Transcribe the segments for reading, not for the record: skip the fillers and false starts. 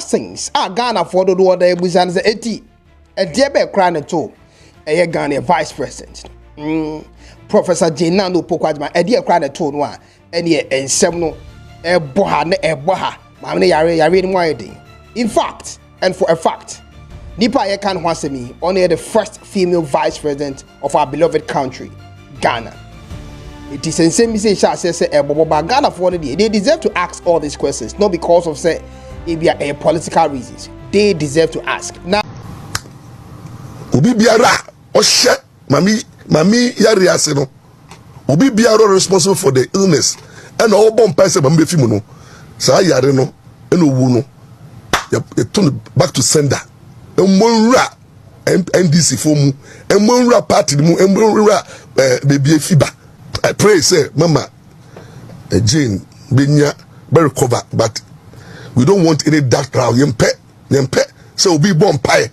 since Ghana for the order Busan's 80 a dear bear crying at all a Ghana vice president. Professor Jenando Pokwadma a dear crying at all one and yet and seminal a boha mammy yare reading winding. In fact, and for a fact, Nipa Ekan Hwasemi only the first female vice president of our beloved country, Ghana. It is in same say Ghana for they deserve to ask all these questions, not because of say a political reasons. They deserve to ask. Now Obi biara oshe mami yare ase no. Obi biara responsible for the illness and all bomb person mami befimu no. Sa yare no eno wu no. You turn back to sender. Emonra NDC fomu, emonra party mu, emonra baby fiba. I pray, say, Mama, Jane, Benya, very cover, but we don't want any dark crowd. Yempe, so we'll be born pie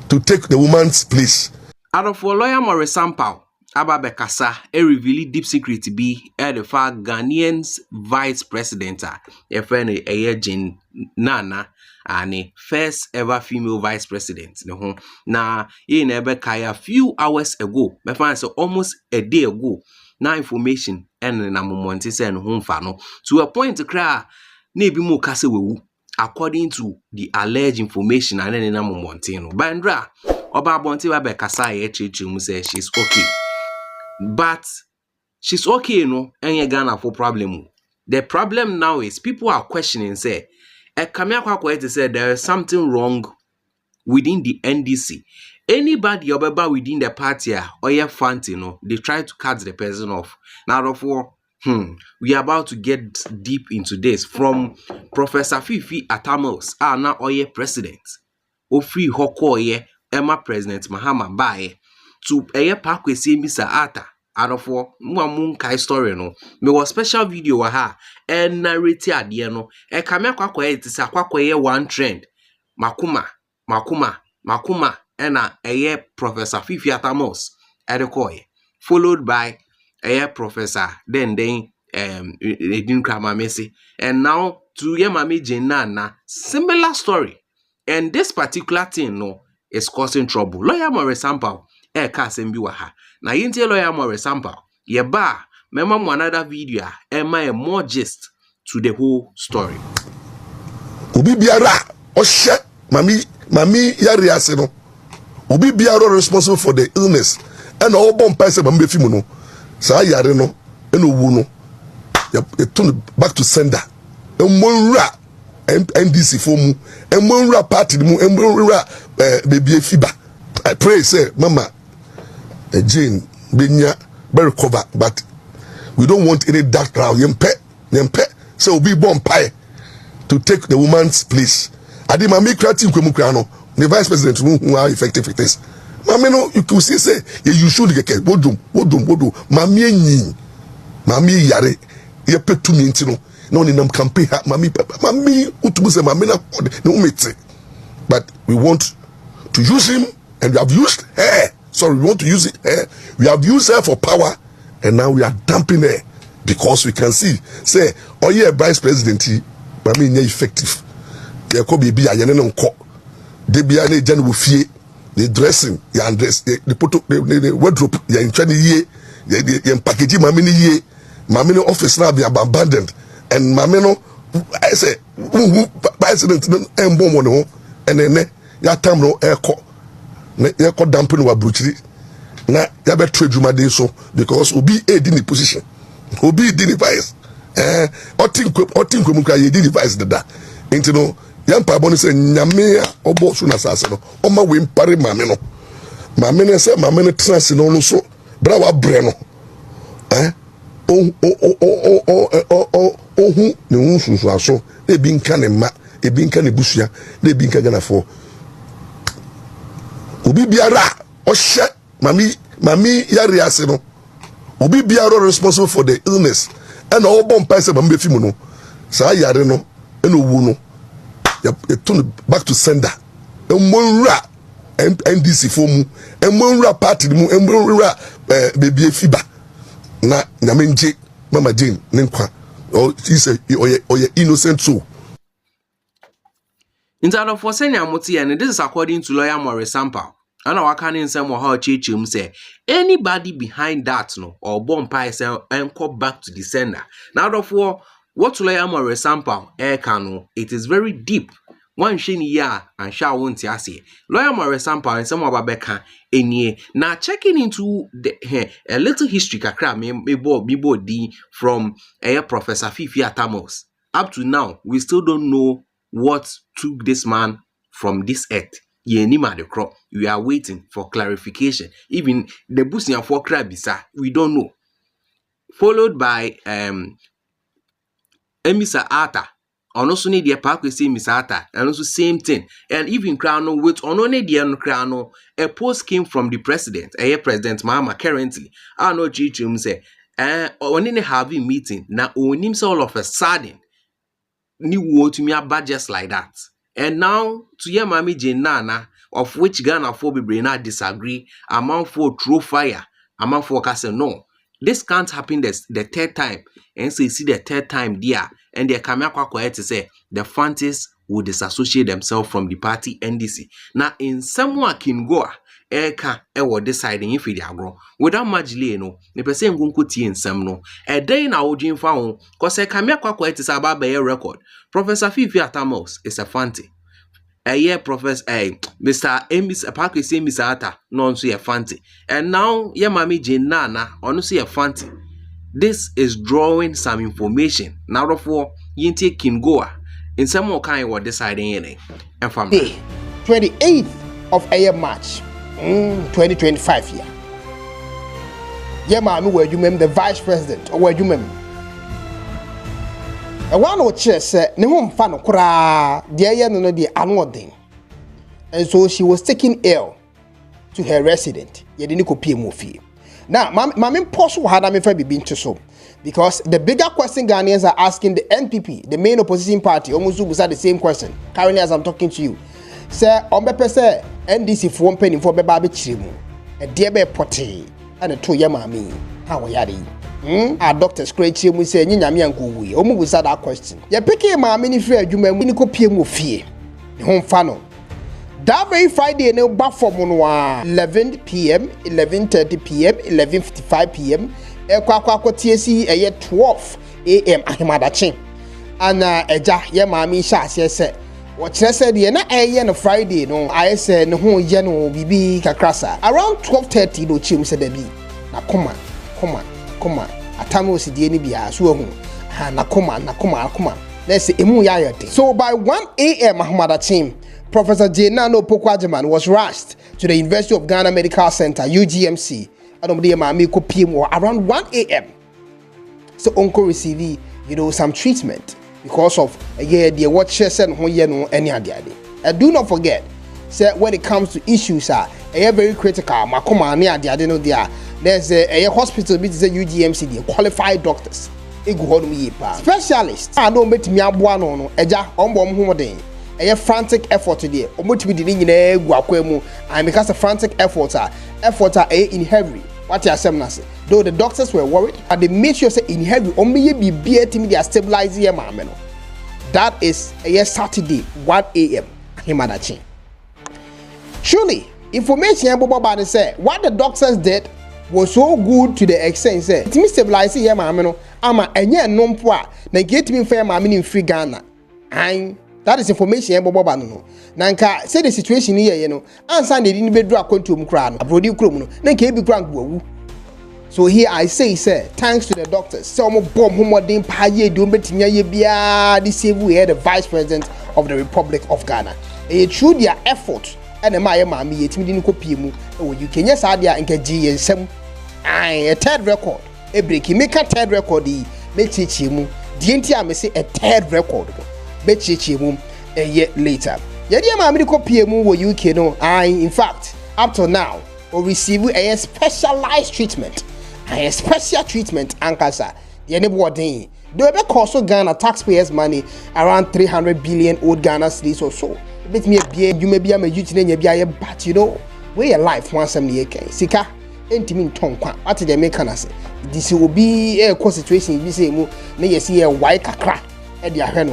to take the woman's place. Out of lawyer Maurice Ampaw, Aba Bekasa, a reveal deep secret to be the far Ghanaian's vice president, a friend a Jane Nana, and a first ever female vice president. Now, in a few hours ago, my friend, so almost a day ago. Now information and na momonte say no homfa no to a point to cry na ebi mo kase wewu according to the alleged information and na momonte no bandra oba bonte ba be kasa ye cheche mu say she's okay, but she's okay no enye Ghana for problem. The problem now is people are questioning say e kamia kwakwa to say there is something wrong within the NDC. Anybody obeba within the party or your fancy, they try to cut the person off. Now, therefore, we are about to get deep into this from Professor Fifi Atamos, now Oye president, Ofri Hoko Oye, Emma president Mahama Baye, to Eye Parkway Mr. Ata. Out of one kai story no, me was special video wa ha, and narrate adie no, e kamia kwakwa it is a one trend, Makuma. Ena eye Professor Fifi Atamos Edekoye, followed by eye Professor then Edin Kramamesi, and now to Yemami Jenana, similar story. And this particular thing no is causing trouble. Lawyer Maurice Ampaw kasembiwaha. Na yinti lawyer Maurice Ampaw yeba memam another video a more gist to the whole story. Obi biara oshe mami yare ase no. Obi biara responsible for the illness and all bomb person mami befimu no. Sa yare no eno wu no. You turn back to sender. Emonra NDC fomu, emonra party mu, emonra baby fiba. I pray, say, Mama, Jane, Benya, very cover, but we don't want any dark crowd. Yempe, so we'll be born pie to take the woman's place. Adi mami creative kwemukano, the vice president who are effective with this. Mami no, you could say, you should get wodum, mami yare, ye pet to me intino. No ni nam campaign mami utubuse mami na no umete. But we want to use him, and we have used her. Sorry, we want to use her. We have used her for power, and now we are dumping her because we can see. Say, oh yeah, vice president, mami nye effective. They could be a yene nko. They be a general fee. The dressing, the undress, the put the wardrobe, the in 20 year, the packaging mami ni ye, mami no office now be abandoned. And mameno, I say, president and bomb on and then ya time no air damping wa bruchiri. Na ya be trade juma de so because obi a in the position. Obi dini vice. Otin kwemukra ye dini vice dada. Into no yampa boni say nyame obo so na sase no. Oma we mpare mameno. Mameno say mameno trans no so brawa bre no. Ohu ne unsusu aso ebi nka ne ma ebi nka ne busua na ebi nka Ghana for obi biara ohye mami yare ase no obi biara responsible for the illness and all bomb person mami befimu no sa yare no eno wu no you turn back to sender emonra NDC fomu emonra party mu emonra baby fiba na nyamenje Mama Jane Ninkwa. Oh, he said, oh, yeah, innocent soul. Instead of for senior moti, and this is according to lawyer Maurice Ampaw. And our canon some or how chum say anybody behind that no or bomb pie sell and call back to the sender. Now therefore, what lawyer Maurice Ampaw cano, it is very deep. One shiny ya and shall won't yasi. Lawyer Maurice Ampaw and some of Abeka any now checking into the a little history kakra me d from Professor Fifi Atamos. Up to now, we still don't know what took this man from this earth. We are waiting for clarification. Even the busia for krabisa, we don't know. Followed by Mr. Arthur. And also need the park we see Mr. Arthur. And also same thing. And even Crano with only the Crano, a post came from the president, President Mahama currently. I know Chichum say, only having meeting. Now on him all of a sudden. New word to me about just like that. And now to your mommy Jenana, of which Ghana for be not disagree, among for true fire, among for castle no. This can't happen the third time. And so you see the third time there, and they come out quiet to say the Fantis will disassociate themselves from the party NDC. Now in someone can go eka ewo deciding if they agro without much delay no the person nko tie nsem no e den na wodwen fa ho cause come akwa it is about be record. Professor Fifi Atamos is a fanti Professor Mr. Emis Park say Mr. Ata no so a fanti, and now ye mami Jenana ono so a fanti. This is drawing some information now therefore yintie kingoa in some more kind what deciding any and from 28th of March 2025 year. Yeah, ma'am, where you mem the vice president or where you mem. A one or chair said, no fan of cra, dear no the annual thing. And so she was taking ill to her resident. You didn't copy movie. Now, mammy possible had I been to so. Because the bigger question Ghanaians are asking the NPP, the main opposition party, almost was the same question. Currently, as I'm talking to you. Sir, on bepe say NDC for one penny for baby chimu. A dear be potty and a 2 year mammy. How are you? Our doctors create chimu say Nyami and Gui. Almost was that question. Ya picking my mini free you may win copy mu fear. Home funnel. That very Friday no back for 11 p.m., 11:30 p.m., 11:55 p.m. Ekwa TSC a 12 a.m. Ahimadachi. And eja ye mami sha say what said the na on Friday no I said no ye no bibi kakrasa around 12:30 no chim said be na come on atamo si die ni bia so hu ha na come let's say emu ya yote. So by 1 a.m. Ahimadachi, Professor Jenano Pokwajiman was rushed to the University of Ghana Medical Center UGMC. Around 1 a.m. So Uncle received, some treatment because of the watchers and any other. And do not forget, when it comes to issues are very critical. There's a hospital which is a UGMC, the qualified doctors, specialists. I don't bet me a frantic effort today. And because of frantic efforts are in heavy. What you are saying, though the doctors were worried, but they made sure say in heavy only be beating they are stabilizing your man. That is a Saturday 1 a.m. Himadachi. Surely, information about say what the doctors did was so good to the extent say it means stabilizing your man. Ama enye nompoa na get me fair man in free Ghana. That is information about no. Nanka say the situation here, answer they didn't be draw quantum crown, brody crum, nanka be grand. So here I say, sir, thanks to the doctors, some bomb whom didn't pay do betia this we had the vice president of the Republic of Ghana. It through their effort and the Maya Mami, it didn't copy mu, you can yes idea and get G and some a third record. A break, make a third record, make teach him. The may say a third record. A year later. Yadi America PMU were UK no. In fact, up to now, will receive a specialized treatment. A special treatment Ankasa. The anybody. They will cost Ghana taxpayers' money around 300 billion old Ghana cedis or so. Let me be you may be a youth, but where your life once a year can. Sika, intimate tongue. What did they make us say? This will be a situation. You say, may you see a white crack at your hand.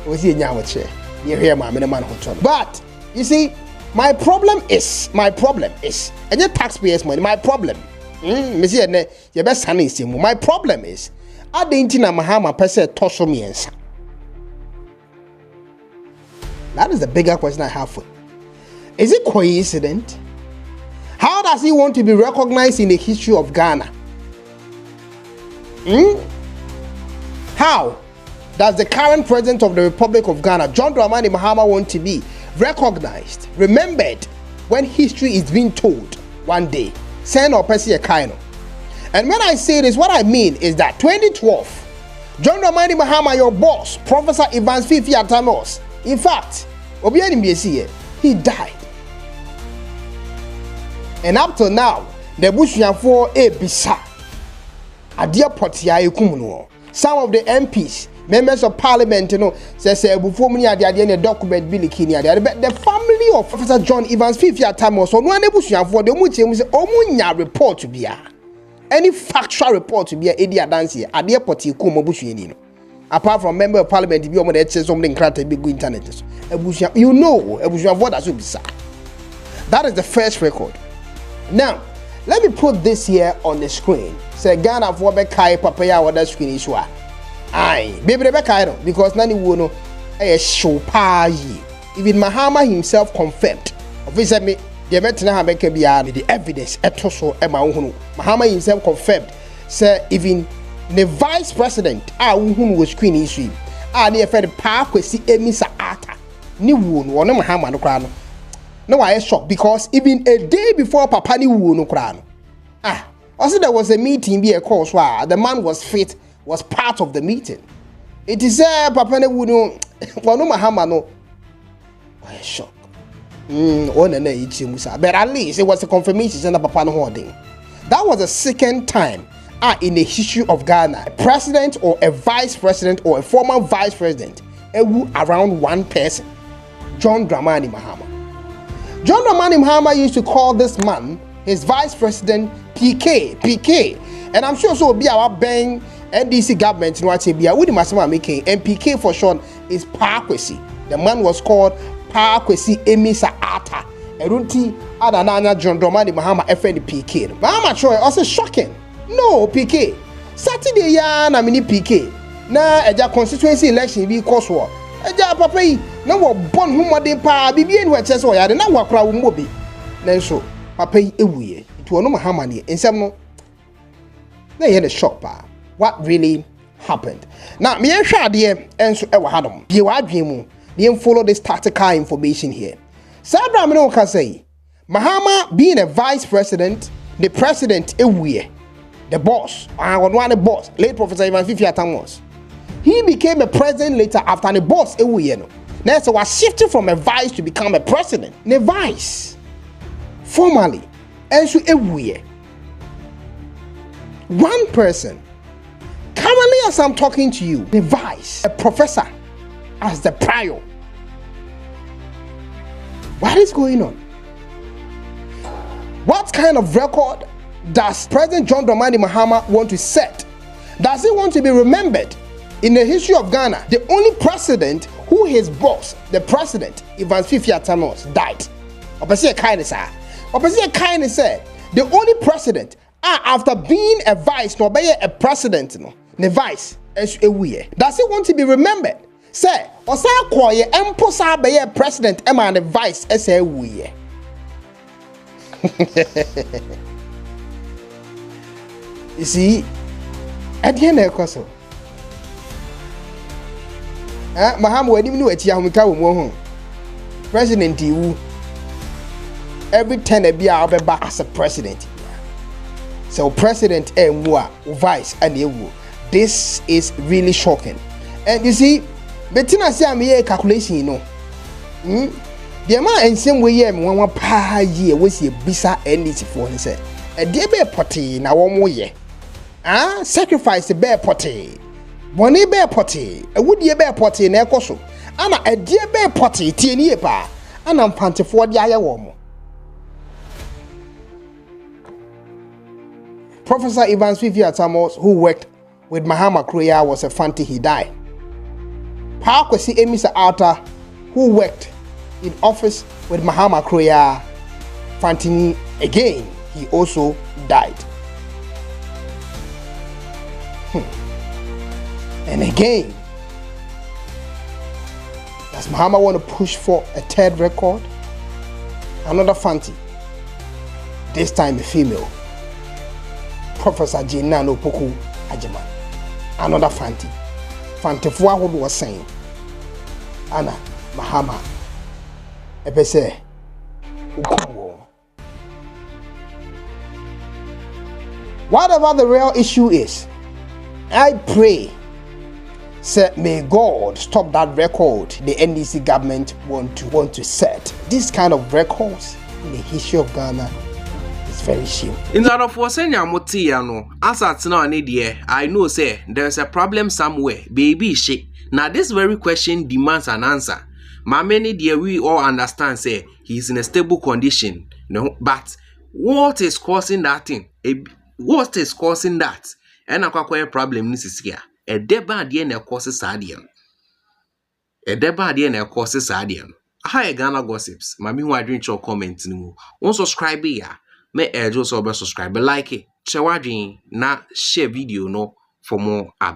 Was he now a chair? You hear my man hotel. But you see, my problem is, and your taxpayers' money. My problem, my problem is, I didn't know Mahama person toss me answer. That is the bigger question I have for you. Is it coincident? How does he want to be recognized in the history of Ghana? How does the current president of the Republic of Ghana, John Dramani Mahama, want to be recognized, remembered, when history is being told one day? Send or Percy Kaino. And when I say this, what I mean is that 2012, John Dramani Mahama, your boss, Professor Evans Fifi Atamos, in fact, he died. And up to now, the Bushianfo Bisa, a dear Potia Kumuno. Some of the MPs, members of parliament, say before me at the end document Billy Kenya. The family of Professor John Evans Fifi Atamos, so no Bushianfo, the Munya report to be any factual report to be a Edia Dancy, a dear Potia Kumo Bushianino. Apart from member of parliament, to be on the something cracked big internet. You know, a Bushianfo that should be sad. That is the first record. Now, let me put this here on the screen. Say Ghana for Bekai Papaya or that screen is why. Aye, baby Bekai, because Nani Wono a show payi. Even Mahama himself confirmed. Obviously, me, the Metina Hameka beyond the evidence at Toso Emma Uhunu. Mahama himself confirmed. Say, even the vice president, who was screen issue, near Fed Park with see Emisa Ata. Ni Woon, or no Mahama no crown. No, I am shocked because even a day before Papa ni wu no crown. Also there was a meeting be a course where the man was fit, was part of the meeting. It is Papa ni wu no, well no Mahama no. I am shocked. But at least it was a confirmation that Papa no holding. That was the second time in the history of Ghana, a president or a vice president or a former vice president around one person, John Dramani Mahama. John Dramani Mahama used to call this man, his vice president, PK. And I'm sure so be our bang NDC government in what be with the making. And PK for short is Parkwesi. The man was called Parkwesi Emisa Ata. Erunti Adanana John Dramani Mahama FN PK. Mahama Troy also shocking. No, PK. Saturday ya na mini PK. Na eja constituency election be course war. Eja papa yi na wo bon humode pa bibie ni wache so ya de na wakra wo mobi. Nenso papa yi ewuye. Itu ono Mahama ne ensem no. Na ye the shock pa. What really happened? Now me hwe ade enso e wa hadom. Bie wa adwen mu. Dey follow this tactical information here. Sabra me no ka say Mahama being a vice president, the president ewuye. The boss, one the boss, late Professor Ivan Fifi Atamos. He became a president later after the boss ewuye. Now so was shifted from a vice to become a president. The vice, formally, enso ewuye. One person, currently as I'm talking to you, the vice, a professor, as the prior. What is going on? What kind of record does President John Dramani Mahama want to set? Does he want to be remembered in the history of Ghana? The only president who his boss, the president, Evans Fifi Atamos, died. Opposite kindness, said the only president after being a vice, no be a president, no, the vice, does he want to be remembered? Say, osa kwaye emposa be a president, Emma the vice, ese wuye. You see, at the end of the course, Mahama, we didn't know what you President, you every 10 a be I'll be back as a president. So, president and vice and you. This is really shocking. And you see, Bettina say I'm here calculation, you know. The amount in same way, one pa year was a bisa NDC for he said. A dear bear potty now 1 more year. Sacrifice the bear potty. Bonnie bear potty, a wood year bear potty in Ecoso. Anna a dear bear potty, tea pa, and I'm panty for the aya warm. Professor Evans Fifi Atamos, who worked with Mahama Kroya, was a fanti he died. Parkwesi Emisa Ata, who worked in office with Mahama Kroya Fantini again, he also died. And again, does Mahama want to push for a third record? Another Fanti, this time a female, Professor Jinano Poku Ajaman. Another Fanti. Fanti Fuahod was saying, Anna Mahama, Epese, whatever the real issue is, I pray, say, may God stop that record the NDC government want to set. This kind of records in the history of Ghana is very shameful. In that of what as at now, I know say there's a problem somewhere, baby shit. Now this very question demands an answer. My many dear, we all understand say he's in a stable condition, but what is causing that thing? What is causing that? And a problem is here. A deba de na causes sadian. A deba de na causes sadian. Hi Ghana gossips. Mami who I drink your comment no. On subscribe here. May also subscribe, like it. Share na share video no for more